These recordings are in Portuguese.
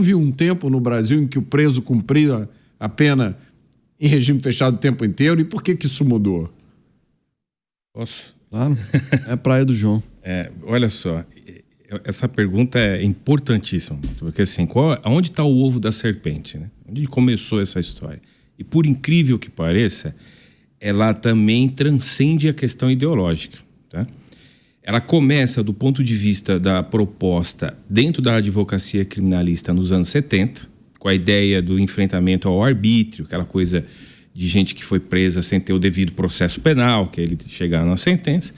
houve um tempo no Brasil em que o preso cumpria a pena em regime fechado o tempo inteiro. E por que isso mudou? Posso? Claro, é a praia do João. Olha só, essa pergunta é importantíssima, porque assim, onde está o ovo da serpente, né? Onde começou essa história? E por incrível que pareça, ela também transcende a questão ideológica, tá? Ela começa do ponto de vista da proposta dentro da advocacia criminalista nos anos 70, com a ideia do enfrentamento ao arbítrio, aquela coisa de gente que foi presa sem ter o devido processo penal, que é ele chegar na sentença.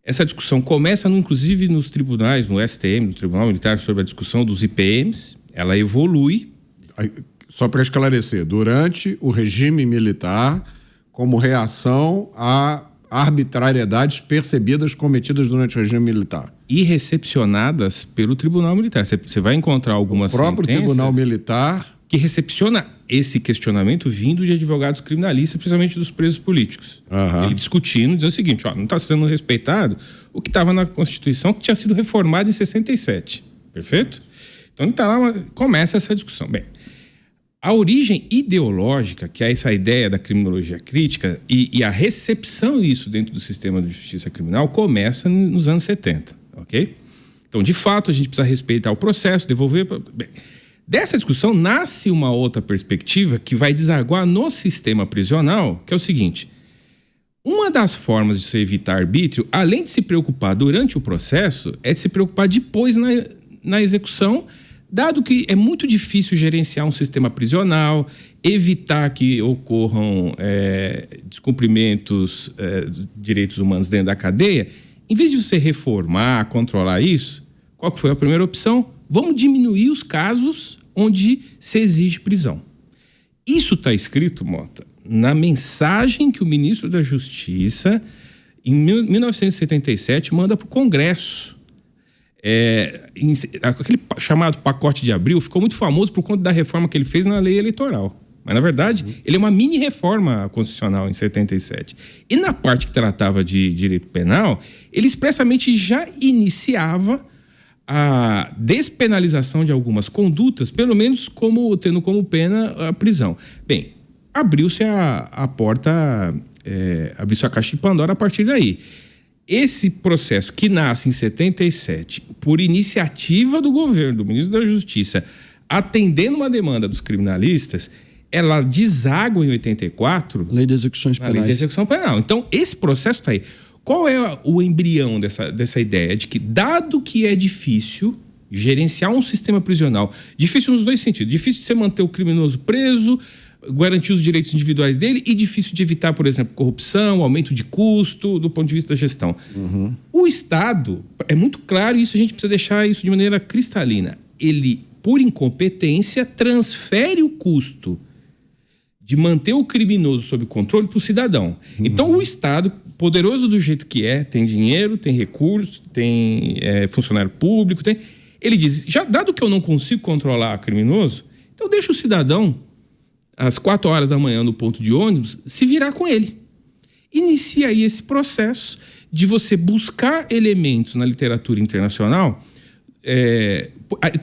Essa discussão começa, inclusive, nos tribunais, no STM, no Tribunal Militar, sobre a discussão dos IPMs. Ela evolui. Só para esclarecer, durante o regime militar, como reação a arbitrariedades percebidas cometidas durante o regime militar. E recepcionadas pelo Tribunal Militar. Você vai encontrar algumas sentenças... O próprio Tribunal Militar... que recepciona esse questionamento vindo de advogados criminalistas, principalmente dos presos políticos. Ele discutindo, dizendo o seguinte, não está sendo respeitado o que estava na Constituição, que tinha sido reformado em 67. Perfeito? Então, tá lá, começa essa discussão. Bem, a origem ideológica, que é essa ideia da criminologia crítica, e a recepção disso dentro do sistema de justiça criminal, começa nos anos 70, ok? Então, de fato, a gente precisa respeitar o processo, devolver... Bem, dessa discussão nasce uma outra perspectiva que vai desaguar no sistema prisional, que é o seguinte: uma das formas de se evitar arbítrio, além de se preocupar durante o processo, é de se preocupar depois na execução, dado que é muito difícil gerenciar um sistema prisional, evitar que ocorram descumprimentos de direitos humanos dentro da cadeia. Em vez de você reformar, controlar isso, qual que foi a primeira opção? Vamos diminuir os casos onde se exige prisão. Isso está escrito, Mota, na mensagem que o ministro da Justiça, em 1977, manda para o Congresso. Aquele chamado pacote de abril ficou muito famoso por conta da reforma que ele fez na lei eleitoral. Mas, na verdade, ele é uma mini-reforma constitucional em 77. E na parte que tratava de direito penal, ele expressamente já iniciava a despenalização de algumas condutas, pelo menos tendo como pena a prisão. Bem, abriu-se a porta, abriu-se a caixa de Pandora a partir daí. Esse processo que nasce em 77, por iniciativa do governo, do ministro da Justiça, atendendo uma demanda dos criminalistas, ela deságua em 84... Lei de Execuções Penais. A Lei de Execução Penal. Então, esse processo está aí. Qual é o embrião dessa ideia? De que, dado que é difícil gerenciar um sistema prisional, difícil nos dois sentidos, difícil de você manter o criminoso preso, garantir os direitos individuais dele, e difícil de evitar, por exemplo, corrupção, aumento de custo, do ponto de vista da gestão. O Estado, é muito claro, e isso a gente precisa deixar isso de maneira cristalina, ele, por incompetência, transfere o custo de manter o criminoso sob controle para o cidadão. Então, o Estado, poderoso do jeito que tem dinheiro, tem recursos, tem funcionário público, ele diz, dado que eu não consigo controlar o criminoso, então deixa o cidadão, às 4 horas da manhã no ponto de ônibus, se virar com ele. Inicia aí esse processo de você buscar elementos na literatura internacional.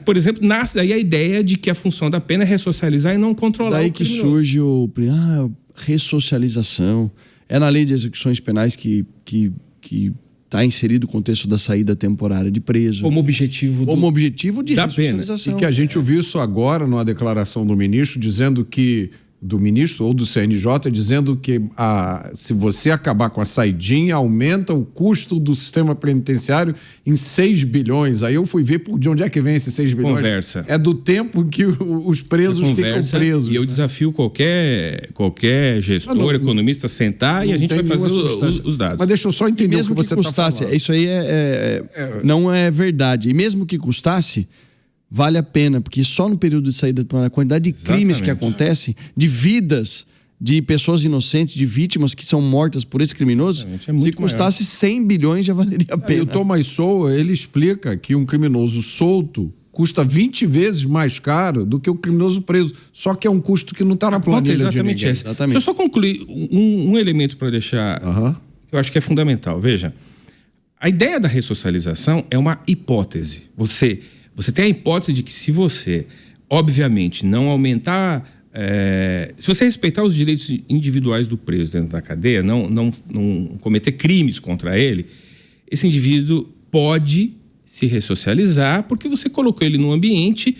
Por exemplo, nasce daí a ideia de que a função da pena é ressocializar e não controlar daí o criminoso. Daí que surge ressocialização. É na Lei de Execuções Penais que está inserido o contexto da saída temporária de preso. Como objetivo de ressocialização. E que a gente ouviu isso agora numa declaração do ministro, dizendo que do ministro ou do CNJ, dizendo que se você acabar com a saidinha, aumenta o custo do sistema penitenciário em 6 bilhões. Aí eu fui ver de onde é que vem esses 6 bilhões. Conversa. É do tempo que os presos ficam presos. E eu desafio qualquer gestor, economista, sentar e a gente vai fazer os dados. Mas deixa eu só entender mesmo o que você custasse, está falando. Isso aí não é verdade. E mesmo que custasse, vale a pena, porque só no período de saída, a quantidade de crimes que acontecem, de vidas de pessoas inocentes, de vítimas que são mortas por esse criminoso, se custasse 100 bilhões já valeria a pena. E o Thomas Sowell, ele explica que um criminoso solto custa 20 vezes mais caro do que o criminoso preso. Só que é um custo que não está na planilha de ninguém. Deixa eu só concluir um elemento para deixar, que eu acho que é fundamental. Veja, a ideia da ressocialização é uma hipótese. Você tem a hipótese de que se você obviamente, não aumentar... se você respeitar os direitos individuais do preso dentro da cadeia, não cometer crimes contra ele, esse indivíduo pode se ressocializar porque você colocou ele num ambiente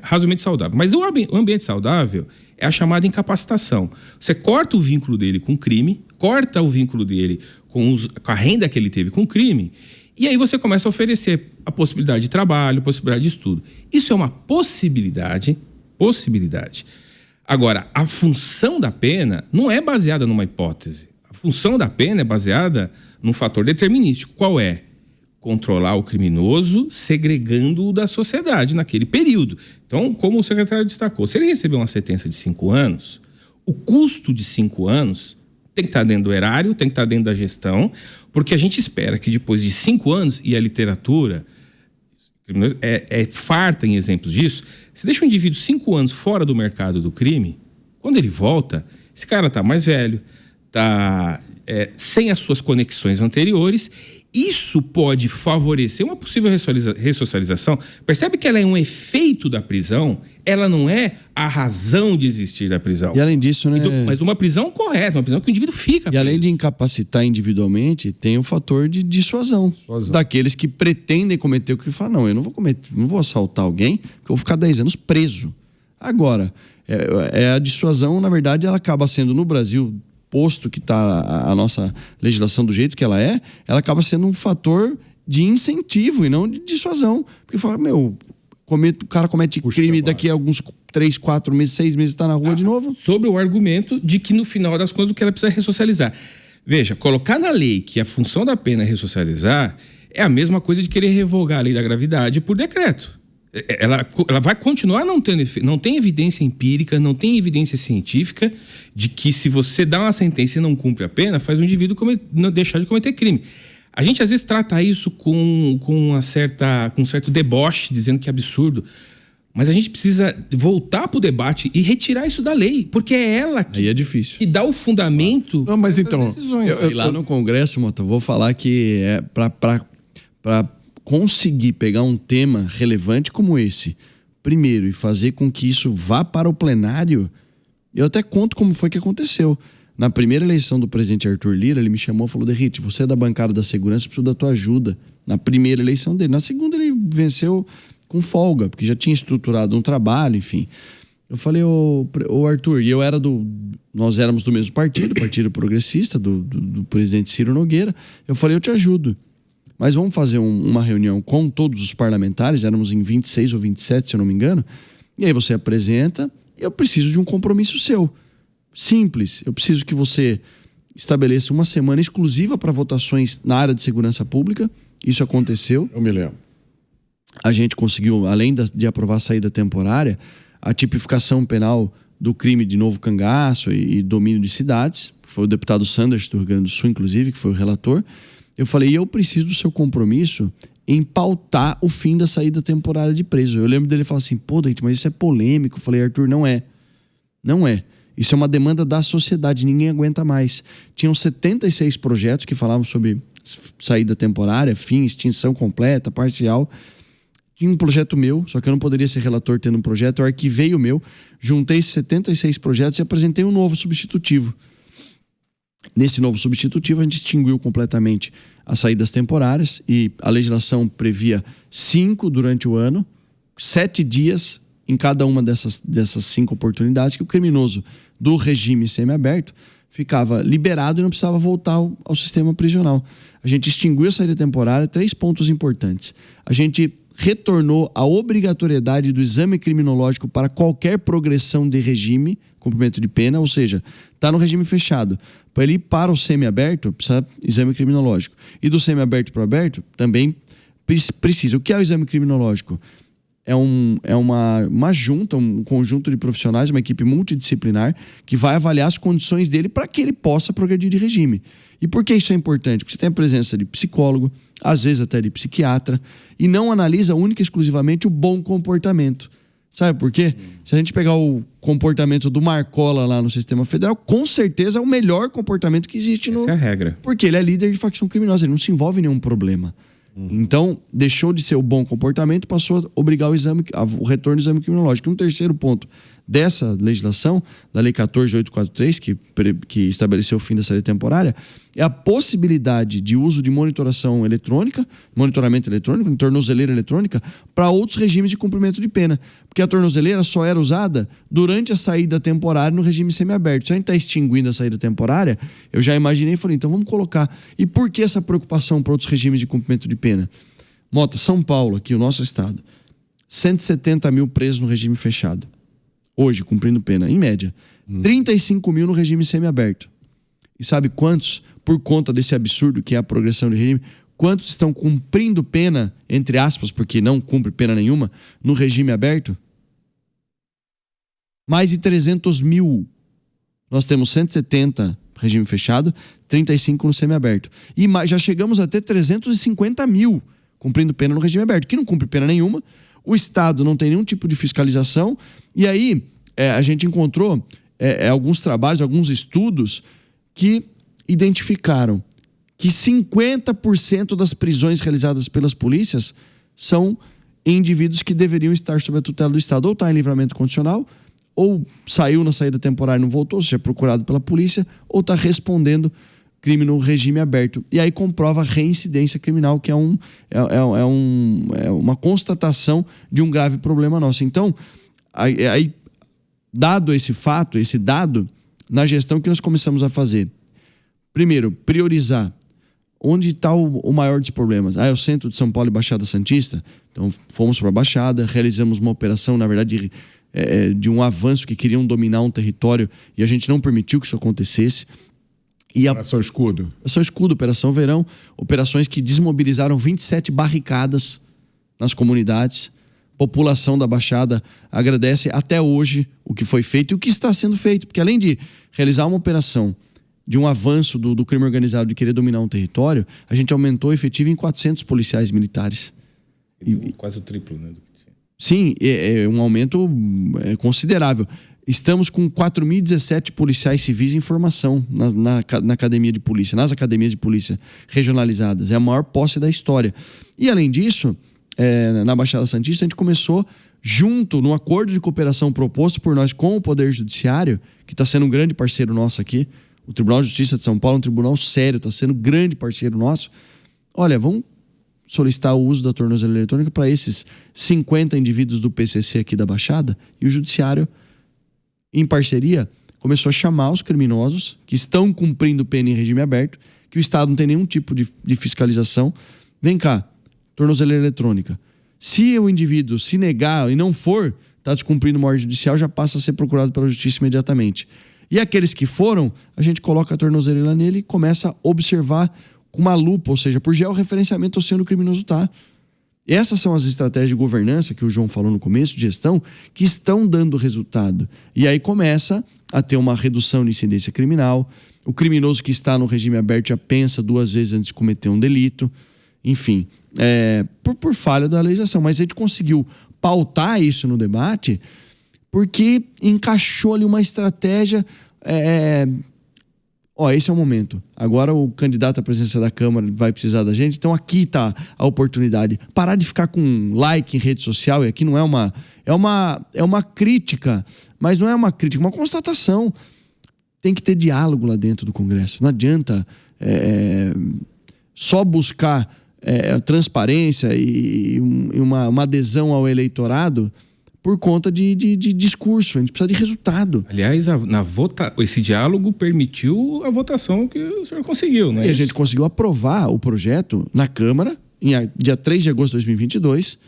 razoavelmente saudável. Mas o ambiente saudável é a chamada incapacitação. Você corta o vínculo dele com o crime, corta o vínculo dele com a renda que ele teve com o crime, e aí você começa a oferecer a possibilidade de trabalho, a possibilidade de estudo. Isso é uma possibilidade. Agora, a função da pena não é baseada numa hipótese. A função da pena é baseada num fator determinístico. Qual é? Controlar o criminoso, segregando-o da sociedade naquele período. Então, como o secretário destacou, se ele receber uma sentença de 5 anos, o custo de 5 anos tem que estar dentro do erário, tem que estar dentro da gestão, porque a gente espera que depois de 5 anos, e a literatura farta em exemplos disso, se deixa um indivíduo 5 anos fora do mercado do crime, quando ele volta, esse cara está mais velho, está sem as suas conexões anteriores. Isso pode favorecer uma possível ressocialização. Percebe que ela é um efeito da prisão, ela não é a razão de existir da prisão. E além disso, né? Mas uma prisão correta, uma prisão que o indivíduo fica. E além de incapacitar individualmente, tem o fator de dissuasão. Daqueles que pretendem cometer o crime e falam, não, eu não vou assaltar alguém, porque eu vou ficar 10 anos preso. Agora, a dissuasão, na verdade, ela acaba sendo no Brasil, posto que está a nossa legislação do jeito que ela acaba sendo um fator de incentivo e não de dissuasão. Porque fala, o cara comete crime daqui a alguns 3, 4 meses, 6 meses está na rua de novo. Sobre o argumento de que no final das contas o que ela precisa é ressocializar. Veja, colocar na lei que a função da pena é ressocializar é a mesma coisa de querer revogar a lei da gravidade por decreto. Ela vai continuar não tem evidência empírica, não tem evidência científica de que se você dá uma sentença e não cumpre a pena, faz o indivíduo deixar de cometer crime. A gente às vezes trata isso com um certo deboche, dizendo que é absurdo, mas a gente precisa voltar para o debate e retirar isso da lei, porque é ela que, aí é difícil, que dá o fundamento. Não, mas então, lá no Congresso, Mota, vou falar que para conseguir pegar um tema relevante como esse, primeiro, e fazer com que isso vá para o plenário, eu até conto como foi que aconteceu. Na primeira eleição do presidente Arthur Lira, ele me chamou e falou, Derrite, você é da bancada da segurança, preciso da tua ajuda. Na primeira eleição dele. Na segunda ele venceu com folga, porque já tinha estruturado um trabalho, enfim. Eu falei, ô Arthur, e nós éramos do mesmo partido, Partido Progressista, do presidente Ciro Nogueira. Eu falei, eu te ajudo. Mas vamos fazer uma reunião com todos os parlamentares, éramos em 26 ou 27, se eu não me engano, e aí você apresenta, e eu preciso de um compromisso seu. Simples, eu preciso que você estabeleça uma semana exclusiva para votações na área de segurança pública. Isso aconteceu. Eu me lembro. A gente conseguiu, além de aprovar a saída temporária, a tipificação penal do crime de novo cangaço e domínio de cidades. Foi o deputado Sanders do Rio Grande do Sul, inclusive, que foi o relator. Eu falei, eu preciso do seu compromisso em pautar o fim da saída temporária de preso. Eu lembro dele falar assim, pô, Deite, mas isso é polêmico. Eu falei, Arthur, não é. Não é. Isso é uma demanda da sociedade, ninguém aguenta mais. Tinham 76 projetos que falavam sobre saída temporária, fim, extinção completa, parcial. Tinha um projeto meu, só que eu não poderia ser relator tendo um projeto. Eu arquivei o meu, juntei 76 projetos e apresentei um novo substitutivo. Nesse novo substitutivo, a gente extinguiu completamente as saídas temporárias e a legislação previa 5 durante o ano, 7 dias em cada uma dessas 5 oportunidades que o criminoso do regime semiaberto ficava liberado e não precisava voltar ao sistema prisional. A gente extinguiu a saída temporária, 3 pontos importantes. A gente retornou a obrigatoriedade do exame criminológico para qualquer progressão de regime, cumprimento de pena, ou seja, está no regime fechado. Para ele ir para o semiaberto, precisa exame criminológico. E do semiaberto para o aberto, também precisa. O que é o exame criminológico? É uma junta, um conjunto de profissionais, uma equipe multidisciplinar que vai avaliar as condições dele para que ele possa progredir de regime. E por que isso é importante? Porque você tem a presença de psicólogo, às vezes até de psiquiatra, e não analisa única e exclusivamente o bom comportamento. Sabe por quê? Se a gente pegar o comportamento do Marcola lá no sistema federal, com certeza é o melhor comportamento que existe. Essa é a regra. Porque ele é líder de facção criminosa, ele não se envolve em nenhum problema. Então, deixou de ser o bom comportamento, passou a obrigar o retorno do exame criminológico. Um terceiro ponto dessa legislação, da Lei 14.843, que estabeleceu o fim da saída temporária, é a possibilidade de uso de monitoramento eletrônico, tornozeleira eletrônica, para outros regimes de cumprimento de pena. Porque a tornozeleira só era usada durante a saída temporária no regime semiaberto. Se a gente está extinguindo a saída temporária, eu já imaginei e falei, então vamos colocar. E por que essa preocupação para outros regimes de cumprimento de pena? Mota, São Paulo, aqui, o nosso estado, 170 mil presos no regime fechado. Hoje, cumprindo pena, em média. 35 mil no regime semiaberto. E sabe quantos, por conta desse absurdo que é a progressão de regime, quantos estão cumprindo pena, entre aspas, porque não cumpre pena nenhuma, no regime aberto? Mais de 300 mil. Nós temos 170 no regime fechado, 35 no semiaberto. E já chegamos a ter 350 mil cumprindo pena no regime aberto, que não cumpre pena nenhuma. O Estado não tem nenhum tipo de fiscalização. E aí, a gente encontrou alguns trabalhos, alguns estudos que identificaram que 50% das prisões realizadas pelas polícias são indivíduos que deveriam estar sob a tutela do Estado. Ou está em livramento condicional, ou saiu na saída temporária e não voltou, ou seja, é procurado pela polícia, ou está respondendo crime no regime aberto. E aí comprova a reincidência criminal, que é uma constatação de um grave problema nosso. Então, aí, dado esse fato, esse dado, na gestão que nós começamos a fazer, primeiro, priorizar onde está o maior dos problemas. É o centro de São Paulo e Baixada Santista? Então, fomos para a Baixada, realizamos uma operação, na verdade, de um avanço que queriam dominar um território e a gente não permitiu que isso acontecesse. Operação Escudo. Operação Escudo, Operação Verão, operações que desmobilizaram 27 barricadas nas comunidades. População da Baixada agradece até hoje o que foi feito e o que está sendo feito. Porque além de realizar uma operação de um avanço do crime organizado de querer dominar um território, a gente aumentou o efetivo em 400 policiais militares. Quase o triplo, né? Sim, é um aumento considerável. Estamos com 4.017 policiais civis em formação na academia de polícia, nas academias de polícia regionalizadas. É a maior posse da história. E, além disso, na Baixada Santista, a gente começou junto, num acordo de cooperação proposto por nós com o Poder Judiciário, que está sendo um grande parceiro nosso aqui. O Tribunal de Justiça de São Paulo é um tribunal sério, está sendo um grande parceiro nosso. Olha, vamos solicitar o uso da tornozeleira eletrônica para esses 50 indivíduos do PCC aqui da Baixada, e o Judiciário, em parceria, começou a chamar os criminosos que estão cumprindo pena em regime aberto, que o Estado não tem nenhum tipo de fiscalização. Vem cá, tornozeleira eletrônica. Se o indivíduo se negar e não for, está descumprindo uma ordem judicial, já passa a ser procurado pela justiça imediatamente. E aqueles que foram, a gente coloca a tornozeleira nele e começa a observar com uma lupa, ou seja, por georreferenciamento onde o criminoso está. Essas são as estratégias de governança que o João falou no começo, de gestão, que estão dando resultado. E aí começa a ter uma redução de incidência criminal. O criminoso que está no regime aberto já pensa 2 vezes antes de cometer um delito. Enfim, por falha da legislação. Mas a gente conseguiu pautar isso no debate porque encaixou ali uma estratégia... esse é o momento. Agora o candidato à presidência da Câmara vai precisar da gente. Então aqui está a oportunidade. Parar de ficar com like em rede social. E aqui não é uma... É uma crítica. Mas não é uma crítica, é uma constatação. Tem que ter diálogo lá dentro do Congresso. Não adianta só buscar transparência e uma adesão ao eleitorado por conta de discurso. A gente precisa de resultado. Aliás, esse diálogo permitiu a votação que o senhor conseguiu, né? E a gente conseguiu aprovar o projeto na Câmara, dia 3 de agosto de 2022,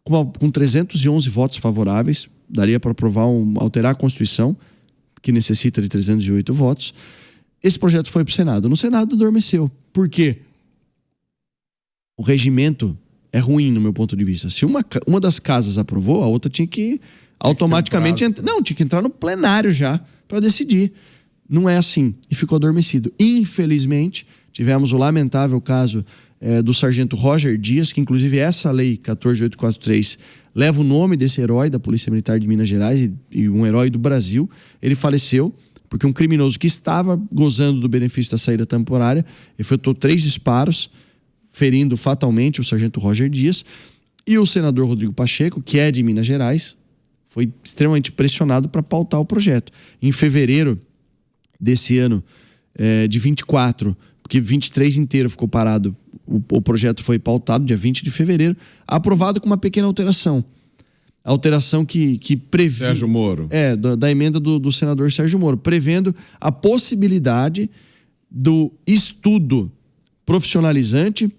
com 311 votos favoráveis. Daria para aprovar, alterar a Constituição, que necessita de 308 votos. Esse projeto foi para o Senado. No Senado adormeceu. Por quê? O regimento é ruim, no meu ponto de vista. Se uma das casas aprovou, a outra tinha que automaticamente... tinha que entrar no plenário já para decidir. Não é assim. E ficou adormecido. Infelizmente, tivemos o lamentável caso do sargento Roger Dias, que inclusive essa lei 14.843 leva o nome desse herói da Polícia Militar de Minas Gerais e um herói do Brasil. Ele faleceu porque um criminoso que estava gozando do benefício da saída temporária efetuou 3 disparos, ferindo fatalmente o sargento Roger Dias. E o senador Rodrigo Pacheco, que é de Minas Gerais, foi extremamente pressionado para pautar o projeto. Em fevereiro desse ano, de 24, porque 23 inteiro ficou parado, o projeto foi pautado dia 20 de fevereiro, aprovado com uma pequena alteração. A alteração que prevê... Sérgio Moro. Da emenda do senador Sérgio Moro, prevendo a possibilidade do estudo profissionalizante,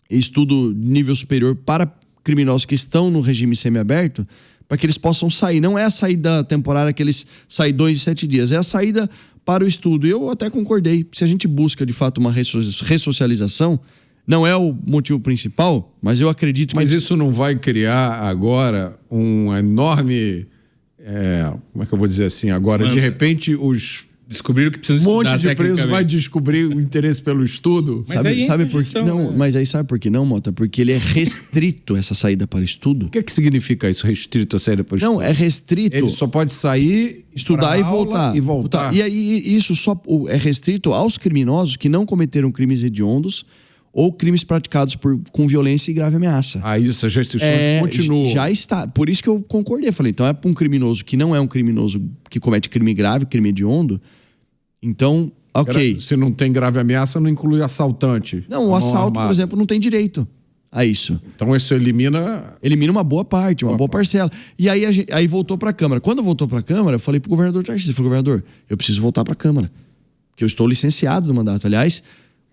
estudo de nível superior para criminosos que estão no regime semiaberto, para que eles possam sair. Não é a saída temporária que eles saem 2 e 7 dias, é a saída para o estudo. Eu até concordei. Se a gente busca, de fato, uma ressocialização, não é o motivo principal, mas eu acredito que... Mas isso não vai criar agora um enorme... como é que eu vou dizer assim? Agora, de repente, os... Descobriram que precisam Um estudar monte de preso vai descobrir o interesse pelo estudo. Sabe por quê? Não, mas aí sabe por que não, Mota? Porque ele é restrito, essa saída para estudo. O que significa isso, restrito a saída para estudo? Não, é restrito. Ele só pode sair, estudar e voltar. E aí isso só é restrito aos criminosos que não cometeram crimes hediondos ou crimes praticados com violência e grave ameaça. Aí essas restrições continuam. Já está. Por isso que eu concordei. Falei, então é para um criminoso que não é um criminoso que comete crime grave, crime hediondo. Então, ok. Se não tem grave ameaça, não inclui assaltante. Não, o assalto, por exemplo, não tem direito a isso. Então isso elimina... Elimina uma boa parte, uma boa parcela. E aí voltou para a Câmara. Quando voltou para a Câmara, eu falei para o governador Tarcísio, eu falei, governador, eu preciso voltar para a Câmara. Porque eu estou licenciado do mandato. Aliás,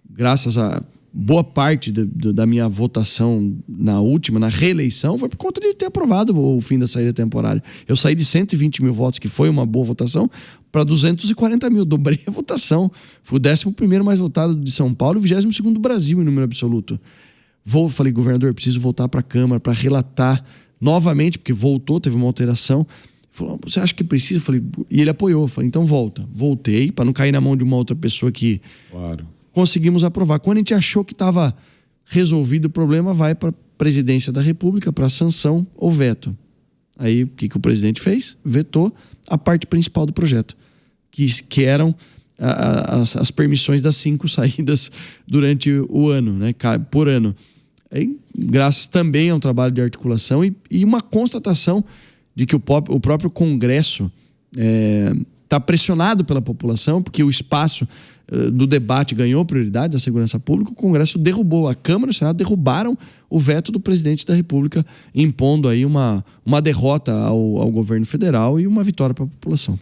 graças a boa parte da minha votação na reeleição, foi por conta de ter aprovado o fim da saída temporária. Eu saí de 120 mil votos, que foi uma boa votação, para 240 mil. Dobrei a votação. Fui o 11º mais votado de São Paulo e o 22º do Brasil em número absoluto. Falei, governador, eu preciso voltar para a Câmara para relatar novamente, porque voltou, teve uma alteração. Ele falou, você acha que precisa? Falei, e ele apoiou. Falei, então volta. Voltei, para não cair na mão de uma outra pessoa que... Claro. Conseguimos aprovar. Quando a gente achou que estava resolvido o problema, vai para a presidência da República, para sanção ou veto. Aí, o que o presidente fez? Vetou a parte principal do projeto, que eram as permissões das 5 saídas durante o ano, né? Por ano. Aí, graças também a um trabalho de articulação e uma constatação de que o próprio Congresso está pressionado pela população, porque o espaço do debate ganhou prioridade da segurança pública. O Congresso derrubou, a Câmara e o Senado derrubaram o veto do presidente da República, impondo aí uma derrota ao governo federal e uma vitória para a população.